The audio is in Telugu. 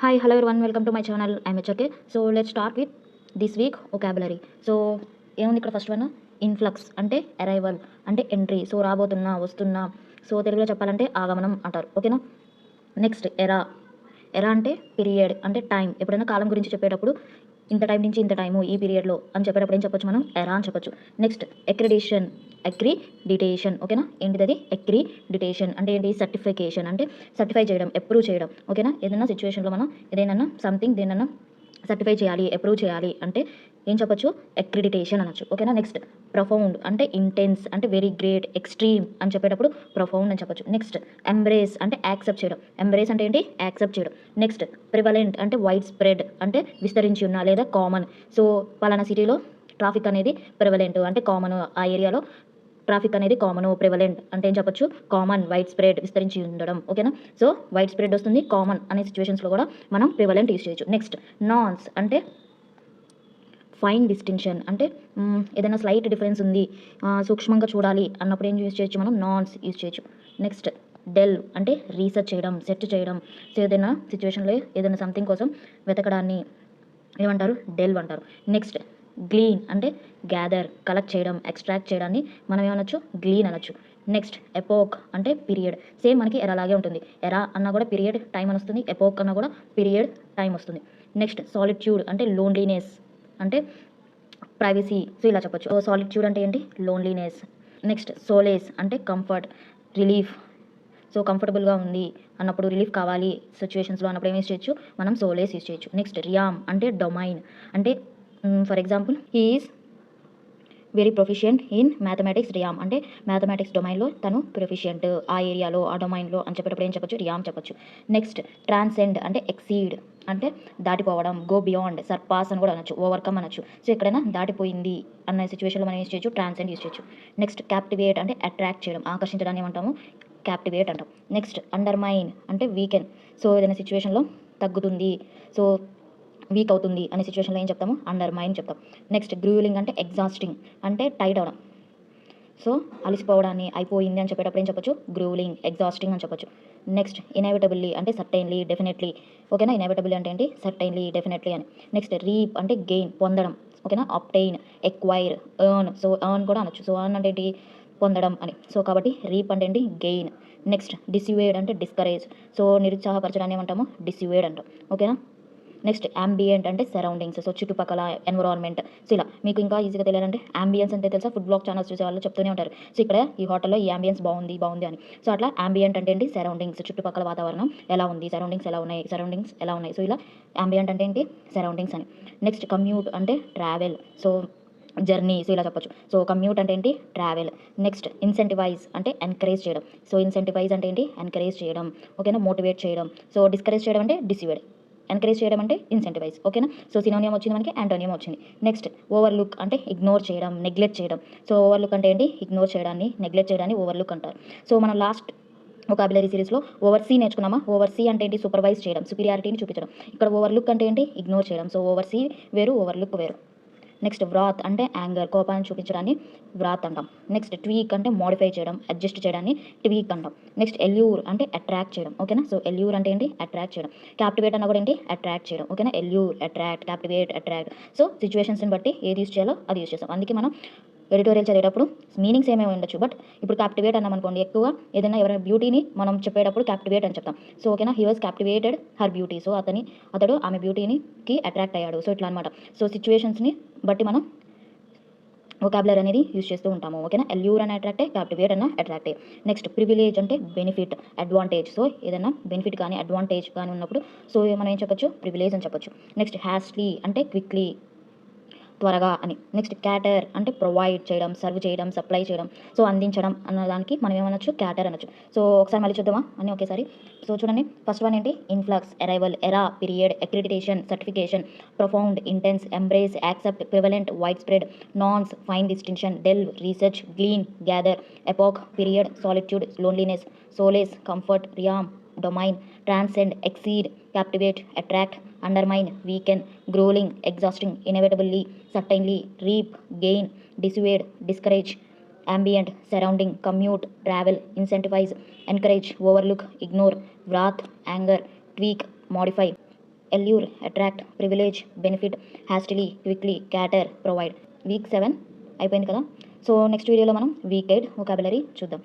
Hi, hello everyone, welcome to my channel. I'm HK. So let's start with this week vocabulary. So ఏముంది ఇక్కడ ఫస్ట్ వన్ ఇన్ఫ్లక్స్ అంటే అరైవల్ అంటే ఎంట్రీ. సో రాబోతున్నా వస్తున్నా. సో తెలుగులో చెప్పాలంటే ఆగమనం అంటారు. ఓకేనా. నెక్స్ట్ ఎరా. ఎరా అంటే పీరియడ్ అంటే టైం. ఎప్పుడైనా కాలం గురించి చెప్పేటప్పుడు ఇంత టైం నుంచి ఇంత టైము ఈ పీరియడ్లో అని చెప్పేటప్పుడు ఏం చెప్పొచ్చు మనం ఎరా అని చెప్పొచ్చు. నెక్స్ట్ అక్రిడిటేషన్ ఓకేనా. ఏంటిది అది అక్రిడిటేషన్ అంటే ఏంటి సర్టిఫికేషన్ అంటే సర్టిఫై చేయడం అప్రూవ్ చేయడం ఓకేనా. ఏదైనా సిచ్యువేషన్లో మనం ఏదైనా సంథింగ్ దేనన్నా సర్టిఫై చేయాలి అప్రూవ్ చేయాలి అంటే ఏం చెప్పొచ్చు అక్రిడిటేషన్ అనొచ్చు ఓకేనా. నెక్స్ట్ ప్రొఫౌండ్ అంటే ఇంటెన్స్ అంటే వెరీ గ్రేట్ ఎక్స్ట్రీమ్ అని చెప్పేటప్పుడు ప్రొఫౌండ్ అని చెప్పొచ్చు. నెక్స్ట్ ఎంబ్రేస్ అంటే యాక్సెప్ట్ చేయడం. ఎంబ్రేస్ అంటే ఏంటి యాక్సెప్ట్ చేయడం. నెక్స్ట్ ప్రివలెంట్ అంటే వైడ్ స్ప్రెడ్ అంటే విస్తరించి ఉన్న లేదా కామన్. సో పలానా సిటీలో ట్రాఫిక్ అనేది ప్రివలెంట్ అంటే కామన్. ఆ ఏరియాలో ట్రాఫిక్ అనేది కామన్. ప్రివలెంట్ అంటే ఏం చెప్పొచ్చు కామన్ వైడ్ స్ప్రెడ్ విస్తరించి ఉండడం ఓకేనా. సో వైడ్ స్ప్రెడ్ వస్తుంది కామన్ అనే సిచ్యువేషన్స్లో కూడా మనం ప్రివలెంట్ యూస్ చేయొచ్చు. నెక్స్ట్ నాన్స్ అంటే ఫైన్ డిస్టింక్షన్ అంటే ఏదైనా స్లైట్ డిఫరెన్స్ ఉంది సూక్ష్మంగా చూడాలి అన్నప్పుడు ఏం యూజ్ చేయొచ్చు మనం నాన్స్ యూజ్ చేయొచ్చు. నెక్స్ట్ డెల్ అంటే రీసెర్చ్ చేయడం సెర్చ్ చేయడం. సో ఏదైనా సిచ్యువేషన్లో ఏదైనా సంథింగ్ కోసం వెతకడాన్ని ఏమంటారు డెల్ అంటారు. నెక్స్ట్ గ్లీన్ అంటే గ్యాదర్ కలెక్ట్ చేయడం ఎక్స్ట్రాక్ట్ చేయడాన్ని మనం ఏమనొచ్చు గ్లీన్ అనొచ్చు. నెక్స్ట్ ఎపోక్ అంటే పీరియడ్. సేమ్ మనకి ఎరాలాగే ఉంటుంది. ఎరా అన్నా కూడా పీరియడ్ టైం అని వస్తుంది. ఎపోక్ అన్నా కూడా పీరియడ్ టైం వస్తుంది. నెక్స్ట్ సాలిట్యూడ్ అంటే లోన్లీనెస్ అంటే ప్రైవసీ. సో ఇలా చెప్పొచ్చు. సాలిట్యూడ్ అంటే ఏంటి లోన్లీనెస్. నెక్స్ట్ సోలేస్ అంటే కంఫర్ట్ రిలీఫ్. సో కంఫర్టబుల్గా ఉంది అన్నప్పుడు రిలీఫ్ కావాలి సిచ్యువేషన్స్లో అన్నప్పుడు ఏం యూస్ చేయొచ్చు మనం సోలేస్ యూస్ చేయొచ్చు. నెక్స్ట్ రియామ్ అంటే డొమైన్ అంటే for example he is very proficient in mathematics Riyan అంటే మ్యాథమెటిక్స్ డొమైన్లో తను ప్రొఫిషియంట్ ఆ ఏరియాలో ఆ డొమైన్లో అని చెప్పేటప్పుడు ఏం చెప్పొచ్చు రియామ్ చెప్పొచ్చు. నెక్స్ట్ ట్రాన్సెండ్ అంటే ఎక్సీడ్ అంటే దాటిపోవడం గో బియాండ్ సర్పాస్ అని కూడా అనొచ్చు ఓవర్కమ్ అనొచ్చు. సో ఎక్కడైనా దాటిపోయింది అన్న సిచ్యువేషన్లో మనం యూస్ చేయొచ్చు ట్రాన్సెండ్ యూస్ చేయొచ్చు. నెక్స్ట్ క్యాప్టివేట్ అంటే అట్రాక్ట్ చేయడం ఆకర్షించడాన్ని ఏమంటాము క్యాప్టివేట్ అంటాం. నెక్స్ట్ అండర్మైన్ అంటే వీకెన్. సో ఏదైనా సిచ్యువేషన్లో తగ్గుతుంది సో వీక్ అవుతుంది అనే సిచ్యువేషన్లో ఏం చెప్తాము అండర్మైన్ చెప్తాం. నెక్స్ట్ గ్రూలింగ్ అంటే ఎగ్జాస్టింగ్ అంటే టైట్ అవడం. సో అలసిపోవడాన్ని అయిపోయింది అని చెప్పేటప్పుడు ఏం చెప్పొచ్చు గ్రూలింగ్ ఎగ్జాస్టింగ్ అని చెప్పొచ్చు. నెక్స్ట్ ఇన్ఎవిటబుల్లీ అంటే సర్టైన్లీ డెఫినెట్లీ ఓకేనా. ఇన్ఎవిటబుల్లీ అంటే ఏంటి సర్టైన్లీ డెఫినెట్లీ అని. నెక్స్ట్ రీప్ అంటే గెయిన్ పొందడం ఓకేనా. Obtain acquire earn. So earn కూడా అనొచ్చు. సో ఎర్న్ అంటే ఏంటి పొందడం అని. సో కాబట్టి రీప్ అంటే ఏంటి గెయిన్. నెక్స్ట్ డిస్యూవేడ్ అంటే డిస్కరేజ్. సో నిరుత్సాహపరచడాన్ని ఏమంటాము డిస్యూవేడ్ అంటాం ఓకేనా. నెక్స్ట్ అంబియంట్ అంటే సరౌండింగ్స్. సో చుట్టుపక్కల ఎన్విరాన్మెంట్. సో ఇలా మీకు ఇంకా ఈజీగా తెలియాలంటే అంబియన్స్ అంటే తెలుసా ఫుడ్ బ్లాగ్ ఛానల్స్ చూసే వాళ్ళు చెప్తూనే ఉంటారు. సో ఇక్కడ ఈ హోటల్లో ఈ అంబియన్స్ బాగుంది అని. సో అట్లా అంబియంట్ అంటే ఏంటి సరౌండింగ్స్ చుట్టుపక్కల వాతావరణం ఎలా ఉంది సరౌండింగ్స్ ఎలా ఉన్నాయి. సో ఇలా అంబియంట్ అంటే ఏంటి సరౌండింగ్స్ అని. నెక్స్ట్ కమ్యూట్ అంటే ట్రావెల్. So journey. సో ఇలా చెప్పొచ్చు. సో కమ్యూట్ అంటే ఏంటి ట్రావెల్. నెక్స్ట్ ఇన్సెంటివైజ్ అంటే ఎంకరేజ్ చేయడం. సో ఇన్సెంటివైజ్ అంటే ఏంటి ఎంకరేజ్ చేయడం ఓకేనా మోటివేట్ చేయడం. సో డిస్కరేజ్ చేయడం అంటే డిస్యూవేడ్. ఎంకరేజ్ చేయడం అంటే ఇన్సెంటివైజ్ ఓకేనా. సో సినోనియం వచ్చింది మనకి యాంటోనియం వచ్చింది. నెక్స్ట్ ఓవర్లుక్ అంటే ఇగ్నోర్ చేయడం నెగ్లెక్ట్ చేయడం. సో ఓవర్లుక్ అంటే ఏంటి ఇగ్నోర్ చేయడాన్ని నెగ్లెక్ట్ చేయడాన్ని ఓవర్లుక్ అంటారు. సో మనం లాస్ట్ వొకాబులరీ సిరీస్లో ఓవర్సీ నేర్చుకున్నామా. ఓవర్సీ అంటే ఏంటి సూపర్వైజ్ చేయడం సుపీరియారిటీని చూపించడం. ఇక్కడ ఓవర్లుక్ అంటే ఏంటి ఇగ్నోర్ చేయడం. సో ఓవర్సీ వేరు ఓవర్లుక్ వేరు. నెక్స్ట్ వ్రాత్ అంటే యాంగర్ కోపాన్ని చూపించడాన్ని వ్రాత్ అంటాం. నెక్స్ట్ ట్వీక్ అంటే మోడిఫై చేయడం అడ్జస్ట్ చేయడాన్ని ట్వీక్ అంటాం. నెక్స్ట్ ఎల్యూర్ అంటే అట్రాక్ట్ చేయడం ఓకేనా. సో ఎల్యూర్ అంటే ఏంటి అట్రాక్ట్ చేయడం. క్యాప్టివేట్ అన్న కూడా ఏంటి అట్రాక్ట్ చేయడం ఓకేనా. Allure attract captivate attract. So సిచ్యువేషన్స్ని బట్టి ఏది యూస్ చేయాలో అది యూస్ చేస్తాం. అందుకే మనం ఎడిటోరియల్ చదివేటప్పుడు మీనింగ్స్ ఏమేమి ఉండొచ్చు బట్ ఇప్పుడు క్యాప్టివేట్ అన్నాం అనుకోండి ఎక్కువ ఏదైనా ఎవరైనా బ్యూటీని మనం చెప్పేటప్పుడు క్యాప్టివేట్ అని చెప్తాం. సో ఓకేనా he was captivated her beauty. So అతడు ఆమె బ్యూటీకి అట్రాక్ట్ అయ్యాడు. సో ఇట్లా అనమాట. సో సిచ్యువేషన్స్ని బట్టి మనం వొకాబులరీ అనేది యూస్ చేస్తూ ఉంటాము ఓకేనా. ఎల్యూర్ అని అట్రాక్టే క్యాప్టివేట్ అన్న అట్రాక్టే. నెక్స్ట్ ప్రివిలేజ్ అంటే బెనిఫిట్ అడ్వాంటేజ్. సో ఏదైనా బెనిఫిట్ కానీ అడ్వాంటేజ్ కానీ ఉన్నప్పుడు సో మనం ఏం చెప్పొచ్చు ప్రివిలేజ్ అని చెప్పొచ్చు. నెక్స్ట్ హ్యాస్ట్లీ అంటే క్విక్లీ త్వరగా అని. నెక్స్ట్ క్యాటర్ అంటే ప్రొవైడ్ చేయడం సర్వ్ చేయడం సప్లై చేయడం. సో అందించడం అన్నదానికి మనం ఏమనొచ్చు క్యాటర్ అనొచ్చు. సో ఒకసారి మళ్ళీ చూద్దామా అని ఒకేసారి. సో చూడండి ఫస్ట్ వన్ ఏంటి influx arrival era period accreditation certification profound intense embrace accept prevalent widespread nuance fine distinction delve research glean gather epoch period solitude loneliness solace comfort realm domain transcend exceed captivate attract undermine weaken grueling exhausting inevitably certainly reap gain dissuade discourage ambient surrounding commute travel incentivize encourage overlook ignore wrath anger tweak modify allure, attract, privilege, benefit, hastily, quickly, cater, provide. Week 7 అయిపోయింది కదా. సో నెక్స్ట్ వీడియోలో మనం వీక్ 8 వొకాబులరీ చూద్దాం.